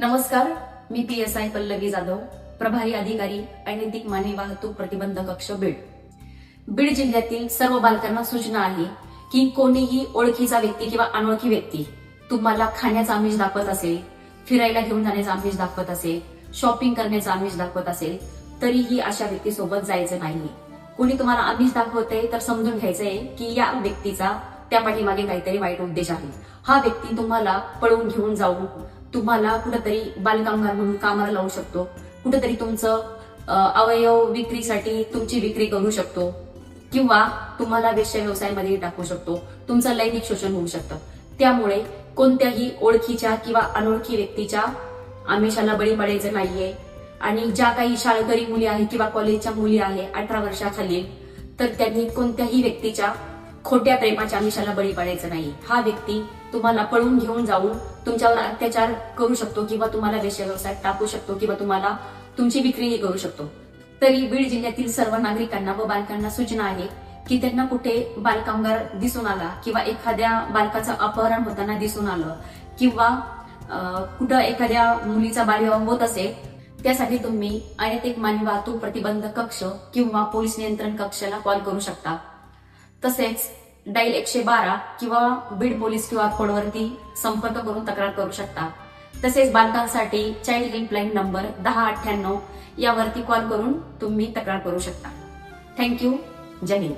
नमस्कार, मी PSI पल्लवी जाधव, प्रभारी अधिकारी अनैतिक मानवी वाहतूक प्रतिबंधक कक्ष बीड. बीड जिल्ह्यातील सर्व बालकांना सूचना आहे की कोणीही ओळखीचा व्यक्ती किंवा अनोळखी व्यक्ती तुम्हाला खाण्याचा आमिष दाखवत असेल, फिरायला घेऊन जाण्याचा आमिष दाखवत असेल, शॉपिंग करण्याचा आमिष दाखवत असेल, तरीही अशा व्यक्तीसोबत जायचं नाही. कोणी तुम्हाला आमिष दाखवते तर समजून घ्यायचंय की या व्यक्तीचा त्या पाठीमागे काहीतरी वाईट उद्देश आहे. हा व्यक्ती तुम्हाला पळवून घेऊन जाऊन तुम्हाला कुठेतरी बालकामगार म्हणून कामाला लावू शकतो, कुठेतरी तुमचं अवयव विक्रीसाठी तुमची विक्री करू शकतो किंवा तुम्हाला वेश्या व्यवसायामध्ये टाकू शकतो. तुमचं लैंगिक शोषण होऊ शकतं. त्यामुळे कोणत्याही ओळखीच्या किंवा अनोळखी व्यक्तीच्या आमिषाला बळी पडायचं नाहीये. आणि ज्या काही शाळकरी मुली आहेत किंवा कॉलेजच्या मुली आहे 18 वर्षाखालील, तर त्यांनी कोणत्याही व्यक्तीच्या खोट्या प्रेमाच्या आमिषाला बळी पडायचं नाही. हा व्यक्ती तुम्हाला पळून घेऊन जाऊन तुमच्यावर अत्याचार करू शकतो किंवा तुम्हाला वेश्या व्यवसायात टाकू शकतो किंवा तुम्हाला तुमची विक्रीही करू शकतो. तरी बीड जिल्ह्यातील सर्व नागरिकांना व बालकांना सूचना आहे की त्यांना कुठे बालकामगार दिसून आला किंवा एखाद्या बालकाचं अपहरण होताना दिसून आलं किंवा कुठं एखाद्या मुलीचा बालविवाह होत असेल, त्यासाठी तुम्ही अनैतिक मानवी वाहतूक प्रतिबंधक कक्ष किंवा पोलीस नियंत्रण कक्षाला कॉल करू शकता. तसेच डायल 112 किंवा बीड पोलीस QR कोडवरती संपर्क करून तक्रार करू शकता. तसेच बालकांसाठी चाइल्ड हेल्पलाईन नंबर 1098 यावरती कॉल करून तुम्ही तक्रार करू शकता. थँक्यू. जय हिंद.